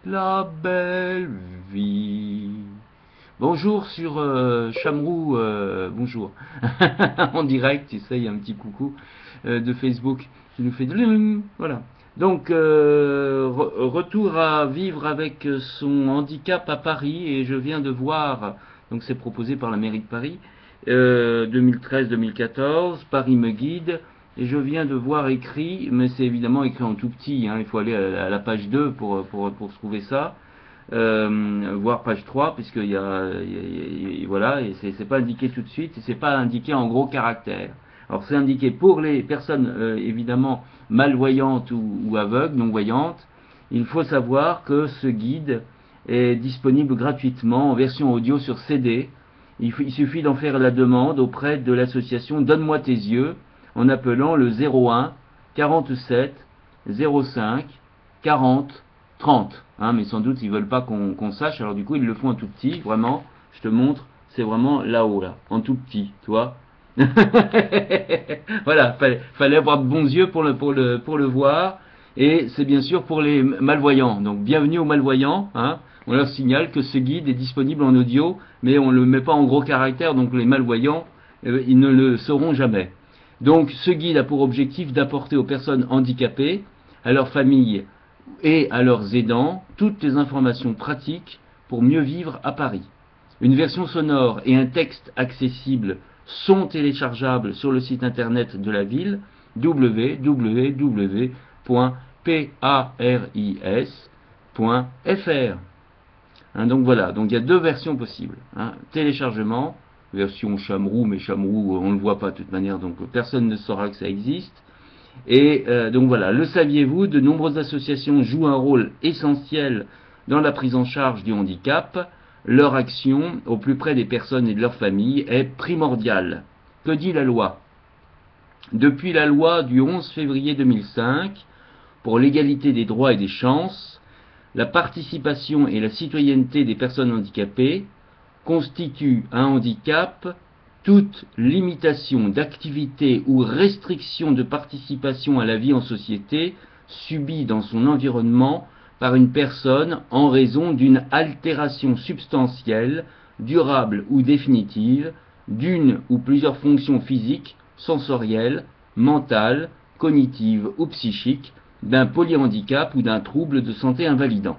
la belle vie. Bonjour sur Chamrou, bonjour. En direct, tu sais, il y a un petit coucou de Facebook qui nous fait de... Voilà. Donc, retour à vivre avec son handicap à Paris, et je viens de voir, donc c'est proposé par la mairie de Paris, 2013-2014, Paris me guide, et je viens de voir écrit, mais c'est évidemment écrit en tout petit, hein, il faut aller à la page 2 pour trouver ça, voire page 3, puisqu'il voilà, et c'est pas indiqué tout de suite, et c'est pas indiqué en gros caractères. Alors c'est indiqué pour les personnes évidemment malvoyantes ou aveugles, non-voyantes. Il faut savoir que ce guide est disponible gratuitement en version audio sur CD. Il suffit d'en faire la demande auprès de l'association Donne-moi tes yeux en appelant le 01 47 05 40 30. Hein, mais sans doute ils veulent pas qu'on sache, alors du coup ils le font en tout petit, vraiment, je te montre, c'est vraiment là-haut, là, en tout petit, tu vois. Voilà, fallait avoir de bons yeux pour le voir, et c'est bien sûr pour les malvoyants, donc bienvenue aux malvoyants, hein. On leur signale que ce guide est disponible en audio, mais on ne le met pas en gros caractères, donc les malvoyants, ils ne le sauront jamais. Donc ce guide a pour objectif d'apporter aux personnes handicapées, à leurs familles et à leurs aidants toutes les informations pratiques pour mieux vivre à Paris. Une version sonore et un texte accessible sont téléchargeables sur le site internet de la ville www.paris.fr. Hein, donc voilà, donc il y a deux versions possibles. Hein. Téléchargement, version Chamrou, mais Chamrou on ne le voit pas de toute manière, donc personne ne saura que ça existe. Et donc voilà, le saviez-vous, de nombreuses associations jouent un rôle essentiel dans la prise en charge du handicap. Leur action au plus près des personnes et de leurs familles est primordiale. Que dit la loi? Depuis la loi du 11 février 2005 pour l'égalité des droits et des chances, la participation et la citoyenneté des personnes handicapées constituent un handicap toute limitation d'activité ou restriction de participation à la vie en société subie dans son environnement par une personne en raison d'une altération substantielle, durable ou définitive, d'une ou plusieurs fonctions physiques, sensorielles, mentales, cognitives ou psychiques, d'un polyhandicap ou d'un trouble de santé invalidant.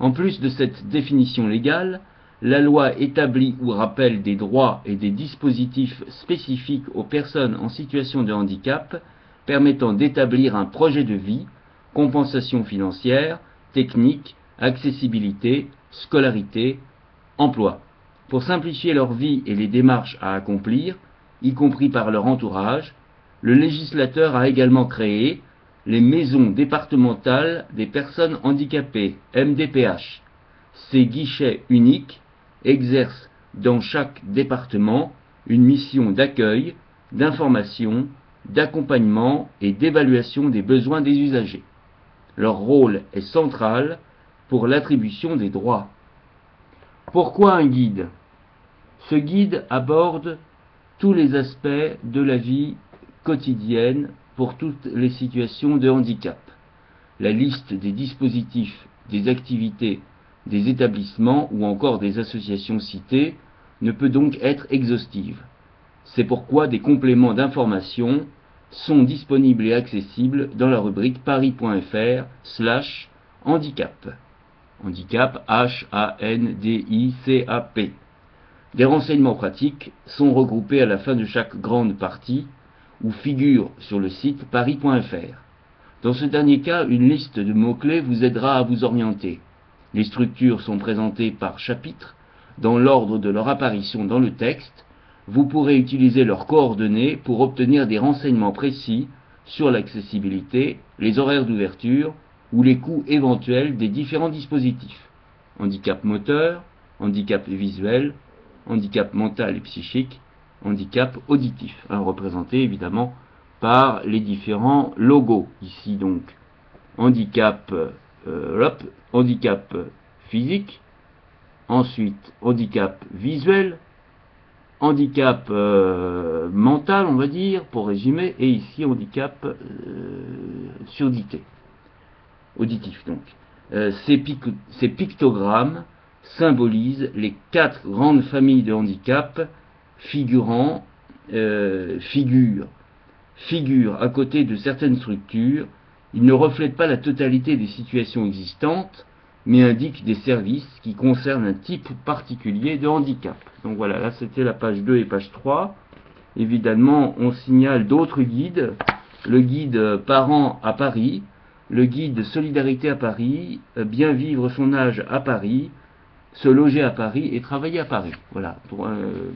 En plus de cette définition légale, la loi établit ou rappelle des droits et des dispositifs spécifiques aux personnes en situation de handicap, permettant d'établir un projet de vie, compensation financière, technique, accessibilité, scolarité, emploi, pour simplifier leur vie et les démarches à accomplir, y compris par leur entourage. Le législateur a également créé les maisons départementales des personnes handicapées, MDPH. Ces guichets uniques exercent dans chaque département une mission d'accueil, d'information, d'accompagnement et d'évaluation des besoins des usagers. Leur rôle est central pour l'attribution des droits. Pourquoi un guide? Ce guide aborde tous les aspects de la vie quotidienne pour toutes les situations de handicap. La liste des dispositifs, des activités, des établissements ou encore des associations citées ne peut donc être exhaustive. C'est pourquoi des compléments d'information sont disponibles et accessibles dans la rubrique paris.fr/handicap. Handicap, H-A-N-D-I-C-A-P. Des renseignements pratiques sont regroupés à la fin de chaque grande partie ou figurent sur le site paris.fr. Dans ce dernier cas, une liste de mots-clés vous aidera à vous orienter. Les structures sont présentées par chapitre, dans l'ordre de leur apparition dans le texte. Vous pourrez utiliser leurs coordonnées pour obtenir des renseignements précis sur l'accessibilité, les horaires d'ouverture ou les coûts éventuels des différents dispositifs. Handicap moteur, handicap visuel, handicap mental et psychique, handicap auditif, représenté évidemment par les différents logos. Ici donc handicap, handicap physique, ensuite handicap visuel, handicap mental, on va dire, pour résumer, et ici handicap surdité, auditif donc. Ces pictogrammes symbolisent les 4 grandes familles de handicap figurant figure à côté de certaines structures. Ils ne reflètent pas la totalité des situations existantes, mais indiquent des services qui concernent un type particulier de handicap. Donc voilà, là c'était la page 2 et page 3. Évidemment, on signale d'autres guides. Le guide Parents à Paris, le guide Solidarité à Paris, Bien vivre son âge à Paris, Se loger à Paris et travailler à Paris. Voilà,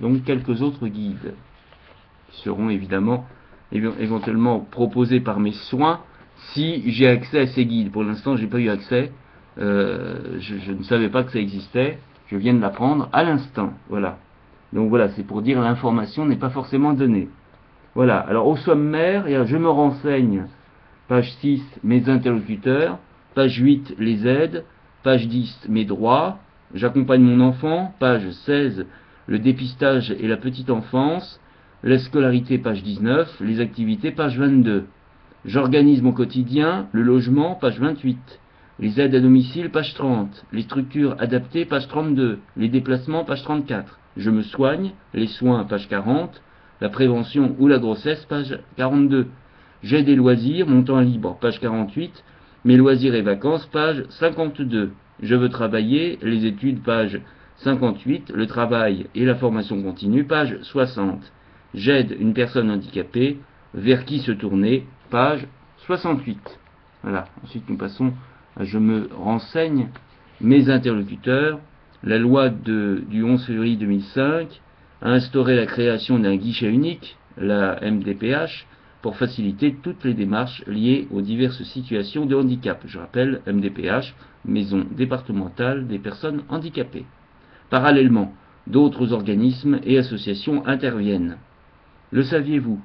donc quelques autres guides qui seront éventuellement proposés par mes soins si j'ai accès à ces guides. Pour l'instant, j'ai pas eu accès. Je ne savais pas que ça existait. Je viens de l'apprendre à l'instant. Voilà. Donc voilà, c'est pour dire l'information n'est pas forcément donnée. Voilà. Alors au sommaire, je me renseigne. Page 6, mes interlocuteurs. Page 8, les aides. Page 10, mes droits. J'accompagne mon enfant. Page 16, le dépistage et la petite enfance. La scolarité, page 19. Les activités, page 22. J'organise mon quotidien. Le logement, page 28. Les aides à domicile, page 30. Les structures adaptées, page 32. Les déplacements, page 34. Je me soigne. Les soins, page 40. La prévention ou la grossesse, page 42. J'ai des loisirs, mon temps libre, page 48. Mes loisirs et vacances, page 52. Je veux travailler, les études, page 58. Le travail et la formation continue, page 60. J'aide une personne handicapée, vers qui se tourner, page 68. Voilà, ensuite nous passons à je me renseigne, mes interlocuteurs. La loi du 11 février 2005 a instauré la création d'un guichet unique, la MDPH, pour faciliter toutes les démarches liées aux diverses situations de handicap. Je rappelle, MDPH, Maison départementale des personnes handicapées. Parallèlement, d'autres organismes et associations interviennent. Le saviez-vous?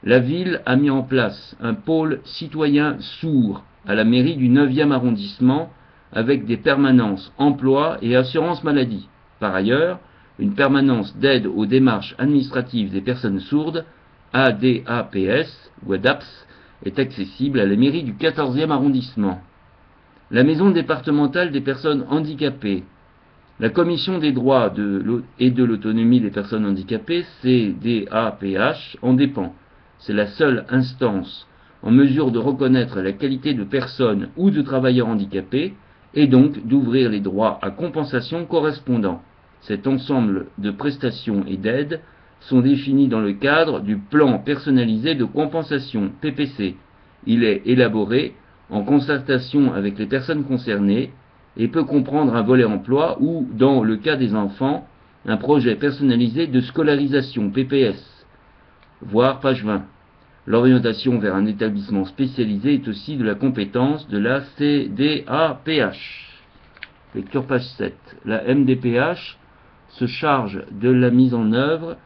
La ville a mis en place un pôle citoyen sourd à la mairie du 9e arrondissement avec des permanences emploi et assurance maladie. Par ailleurs, une permanence d'aide aux démarches administratives des personnes sourdes, ADAPS ou ADAPS, est accessible à la mairie du 14e arrondissement. La maison départementale des personnes handicapées. La commission des droits et de l'autonomie des personnes handicapées, CDAPH, en dépend. C'est la seule instance en mesure de reconnaître la qualité de personne ou de travailleur handicapé et donc d'ouvrir les droits à compensation correspondants. Cet ensemble de prestations et d'aides sont définis dans le cadre du plan personnalisé de compensation, PPC. Il est élaboré en concertation avec les personnes concernées et peut comprendre un volet emploi ou, dans le cas des enfants, un projet personnalisé de scolarisation, PPS. Voir page 20. L'orientation vers un établissement spécialisé est aussi de la compétence de la CDAPH. Lecture page 7. La MDPH se charge de la mise en œuvre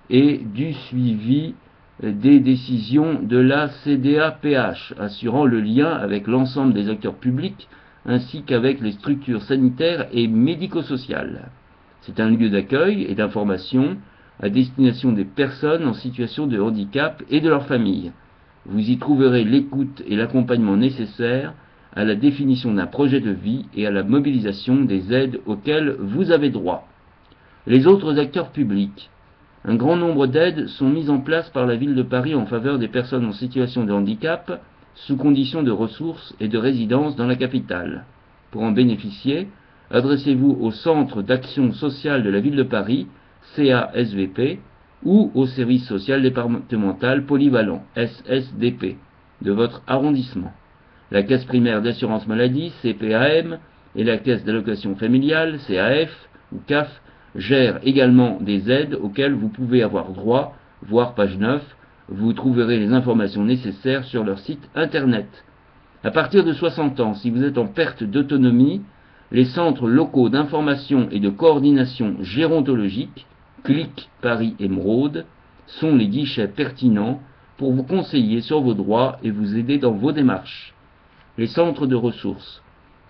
et du suivi des décisions de la CDAPH, assurant le lien avec l'ensemble des acteurs publics ainsi qu'avec les structures sanitaires et médico-sociales. C'est un lieu d'accueil et d'information à destination des personnes en situation de handicap et de leurs familles. Vous y trouverez l'écoute et l'accompagnement nécessaires à la définition d'un projet de vie et à la mobilisation des aides auxquelles vous avez droit. Les autres acteurs publics. Un grand nombre d'aides sont mises en place par la ville de Paris en faveur des personnes en situation de handicap, sous condition de ressources et de résidence dans la capitale. Pour en bénéficier, adressez-vous au Centre d'action sociale de la ville de Paris, CASVP, ou au service social départemental polyvalent, SSDP, de votre arrondissement. La caisse primaire d'assurance maladie, CPAM, et la caisse d'allocation familiale, CAF ou CAF, gèrent également des aides auxquelles vous pouvez avoir droit, voir page 9. Vous trouverez les informations nécessaires sur leur site internet. À partir de 60 ans, si vous êtes en perte d'autonomie, les centres locaux d'information et de coordination gérontologique, CLIC Paris Émeraude, sont les guichets pertinents pour vous conseiller sur vos droits et vous aider dans vos démarches. Les centres de ressources,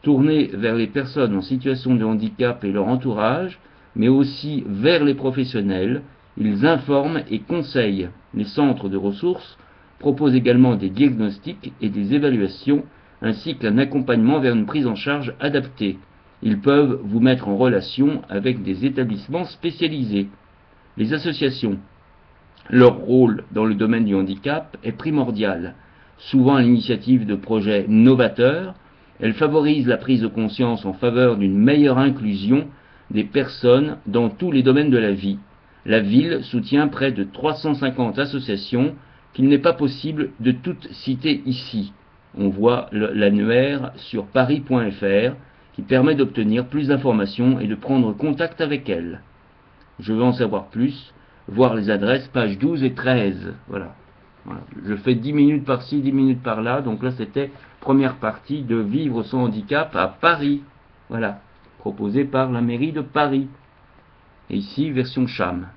tournés vers les personnes en situation de handicap et leur entourage, mais aussi vers les professionnels, ils informent et conseillent. Les centres de ressources proposent également des diagnostics et des évaluations, ainsi qu'un accompagnement vers une prise en charge adaptée. Ils peuvent vous mettre en relation avec des établissements spécialisés. Les associations. Leur rôle dans le domaine du handicap est primordial. Souvent à l'initiative de projets novateurs, elles favorisent la prise de conscience en faveur d'une meilleure inclusion des personnes dans tous les domaines de la vie. La ville soutient près de 350 associations qu'il n'est pas possible de toutes citer ici. On voit l'annuaire sur paris.fr qui permet d'obtenir plus d'informations et de prendre contact avec elles. Je veux en savoir plus, voir les adresses, pages 12 et 13. Voilà. Je fais 10 minutes par-ci, 10 minutes par-là. Donc là, c'était première partie de Vivre son handicap à Paris. Voilà. Proposé par la mairie de Paris. Et ici, version Cham.